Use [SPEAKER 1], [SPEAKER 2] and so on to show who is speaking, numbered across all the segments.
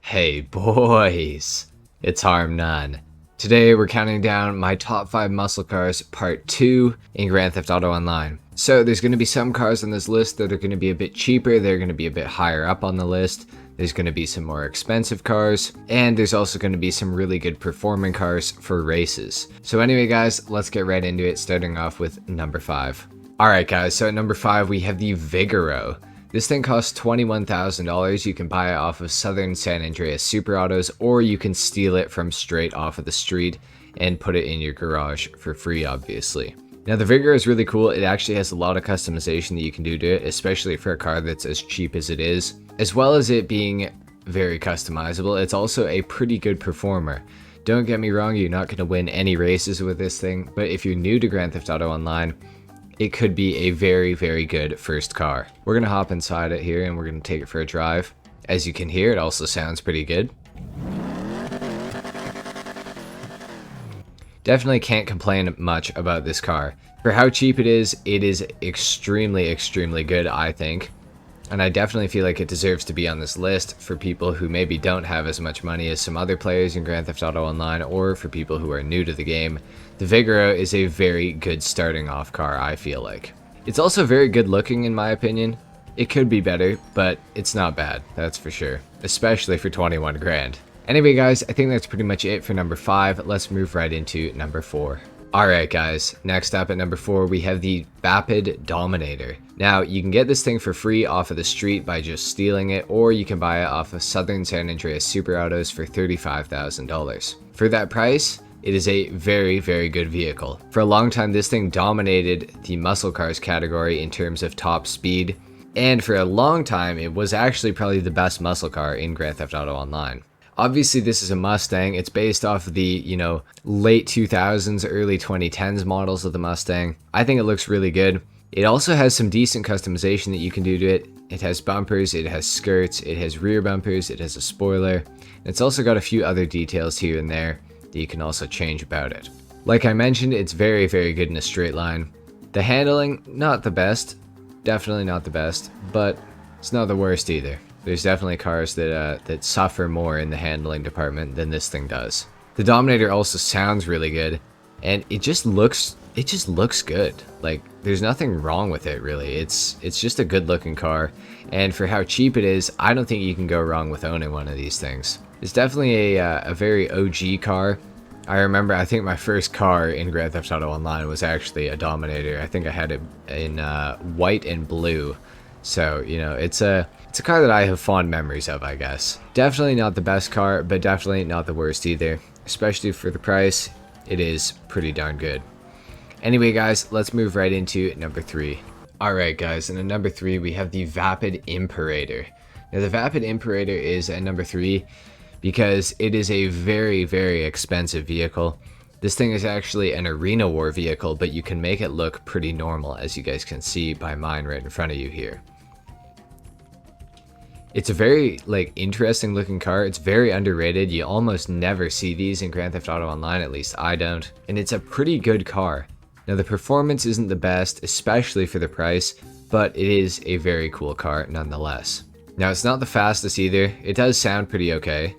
[SPEAKER 1] Hey boys, it's HarmNone. Today we're counting down my top 5 muscle cars part 2 in Grand Theft Auto Online. So there's going to be some cars on this list that are going to be a bit cheaper, they're going to be a bit higher up on the list. There's going to be some more expensive cars, and there's also going to be some really good performing cars for races. So anyway guys, let's get right into it, starting off with number 5. Alright guys, so at number 5 we have the Vigaro. This thing costs $21,000. You can buy it off of Southern San Andreas Super Autos, or you can steal it from straight off of the street and put it in your garage for free, obviously. Now the Vigaro is really cool. It actually has a lot of customization that you can do to it, especially for a car that's as cheap as it is. As well as it being very customizable, it's also a pretty good performer. Don't get me wrong, you're not going to win any races with this thing, but if you're new to Grand Theft Auto Online, it could be a very, very good first car. We're going to hop inside it here and we're going to take it for a drive. As you can hear, it also sounds pretty good. Definitely can't complain much about this car. For how cheap it is extremely, extremely good, I think. And I definitely feel like it deserves to be on this list for people who maybe don't have as much money as some other players in Grand Theft Auto Online, or for people who are new to the game. The Vigaro is a very good starting off car, I feel like. It's also very good looking in my opinion. It could be better, but it's not bad, that's for sure. Especially for 21 grand. Anyway guys, I think that's pretty much it for number 5. Let's move right into number 4. Alright guys, next up at number 4 we have the Vapid Dominator. Now you can get this thing for free off of the street by just stealing it, or you can buy it off of Southern San Andreas Super Autos for $35,000. For that price, it is a very, very good vehicle. For a long time this thing dominated the muscle cars category in terms of top speed, and for a long time it was actually probably the best muscle car in Grand Theft Auto Online. Obviously this is a Mustang. It's based off of the, late 2000s, early 2010s models of the Mustang. I think it looks really good. It also has some decent customization that you can do to it. It has bumpers, it has skirts, it has rear bumpers, it has a spoiler. It's also got a few other details here and there that you can also change about it. Like I mentioned, it's very, very good in a straight line. The handling, not the best. Definitely not the best, but it's not the worst either. There's definitely cars that suffer more in the handling department than this thing does. The Dominator also sounds really good, and it just looks good. Like there's nothing wrong with it really. It's just a good looking car, and for how cheap it is, I don't think you can go wrong with owning one of these things. It's definitely a very OG car. I think my first car in Grand Theft Auto Online was actually a Dominator. I think I had it in white and blue. So, it's a car that I have fond memories of, I guess. Definitely not the best car, but definitely not the worst either. Especially for the price, it is pretty darn good. Anyway, guys, let's move right into number 3. Alright, guys, and at number 3, we have the Vapid Imperator. Now, the Vapid Imperator is at number 3 because it is a very, very expensive vehicle. This thing is actually an arena war vehicle, but you can make it look pretty normal, as you guys can see by mine right in front of you here. It's a very, interesting looking car. It's very underrated. You almost never see these in Grand Theft Auto Online, at least I don't. And it's a pretty good car. Now, the performance isn't the best, especially for the price, but it is a very cool car nonetheless. Now, it's not the fastest either. It does sound pretty okay.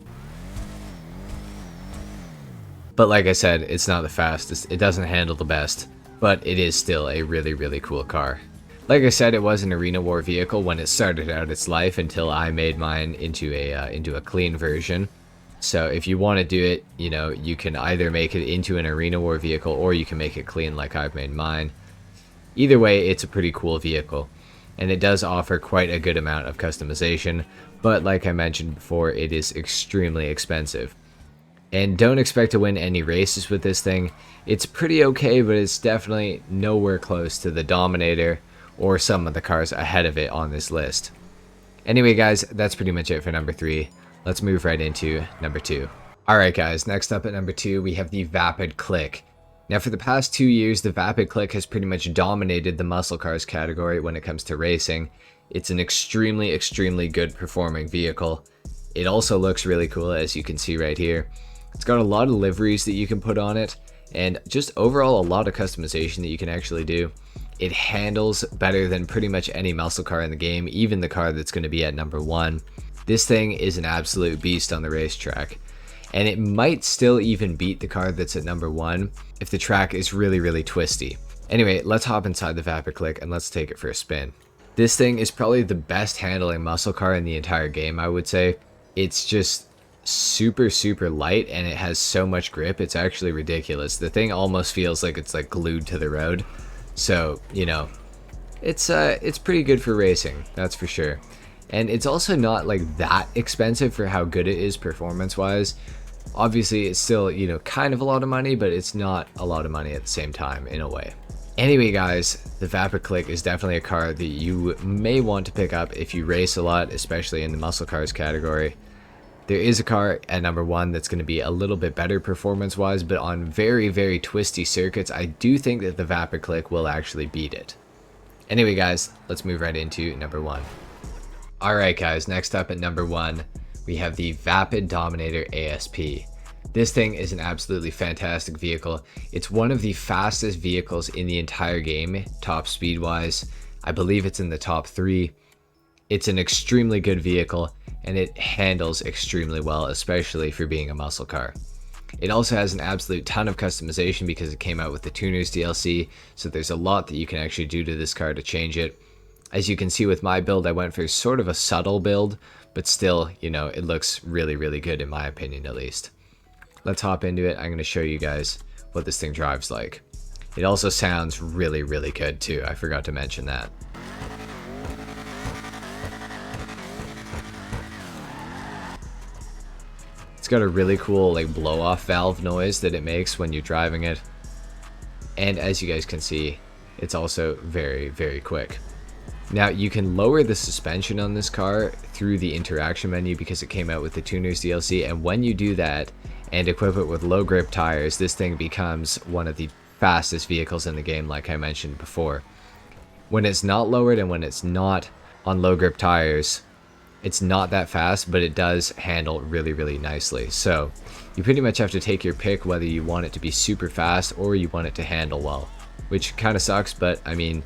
[SPEAKER 1] But like I said, it's not the fastest. It doesn't handle the best, but it is still a really, really cool car. Like I said, it was an arena war vehicle when it started out its life until I made mine into a clean version. So if you want to do it, you can either make it into an arena war vehicle or you can make it clean like I've made mine. Either way, it's a pretty cool vehicle, and it does offer quite a good amount of customization, but like I mentioned before, it is extremely expensive. And don't expect to win any races with this thing. It's pretty okay, but it's definitely nowhere close to the Dominator or some of the cars ahead of it on this list. Anyway guys, that's pretty much it for number 3. Let's move right into number 2. Alright guys, next up at number 2 we have the Vapid Click. Now for the past 2 years, the Vapid Click has pretty much dominated the muscle cars category when it comes to racing. It's an extremely, extremely good performing vehicle. It also looks really cool, as you can see right here. It's got a lot of liveries that you can put on it, and just overall a lot of customization that you can actually do. It handles better than pretty much any muscle car in the game, even the car that's going to be at number 1. This thing is an absolute beast on the racetrack. And it might still even beat the car that's at number 1 if the track is really, really twisty. Anyway, let's hop inside the Vapid Click and let's take it for a spin. This thing is probably the best handling muscle car in the entire game, I would say. It's just super, super light and it has so much grip. It's actually ridiculous. The thing almost feels like it's like glued to the road. So, you know, it's pretty good for racing, that's for sure. And it's also not like that expensive for how good it is performance-wise. Obviously, it's still, you know, kind of a lot of money, but it's not a lot of money at the same time, in a way. Anyway, guys, the Vapid Click is definitely a car that you may want to pick up if you race a lot, especially in the muscle cars category. There is a car at number 1 that's going to be a little bit better performance-wise, but on very, very twisty circuits, I do think that the Vapid Click will actually beat it. Anyway, guys, let's move right into number 1. Alright, guys, next up at number 1, we have the Vapid Dominator ASP. This thing is an absolutely fantastic vehicle. It's one of the fastest vehicles in the entire game, top speed wise. I believe it's in the top 3. It's an extremely good vehicle and it handles extremely well, especially for being a muscle car. It also has an absolute ton of customization because it came out with the Tuners DLC, so there's a lot that you can actually do to this car to change it. As you can see with my build, I went for sort of a subtle build, but still, you know, it looks really, really good in my opinion at least. Let's hop into it. I'm going to show you guys what this thing drives like. It also sounds really, really good too. I forgot to mention that. It's got a really cool like blow off valve noise that it makes when you're driving it. And as you guys can see, it's also very, very quick. Now you can lower the suspension on this car through the interaction menu because it came out with the Tuners DLC, and when you do that and equip it with low grip tires, this thing becomes one of the fastest vehicles in the game, like I mentioned before. When it's not lowered and when it's not on low grip tires, it's not that fast, but it does handle really, really nicely. So you pretty much have to take your pick whether you want it to be super fast or you want it to handle well, which kind of sucks, but I mean,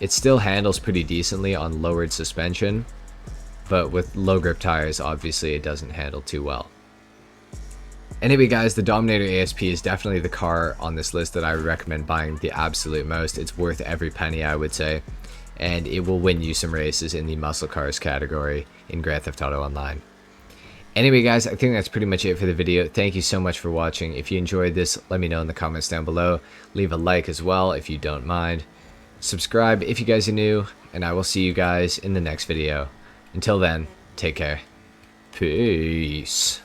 [SPEAKER 1] it still handles pretty decently on lowered suspension, but with low grip tires, obviously it doesn't handle too well. Anyway, guys, the Dominator ASP is definitely the car on this list that I would recommend buying the absolute most. It's worth every penny, I would say, and it will win you some races in the muscle cars category in Grand Theft Auto Online. Anyway, guys, I think that's pretty much it for the video. Thank you so much for watching. If you enjoyed this, let me know in the comments down below. Leave a like as well if you don't mind. Subscribe if you guys are new, and I will see you guys in the next video. Until then, take care. Peace.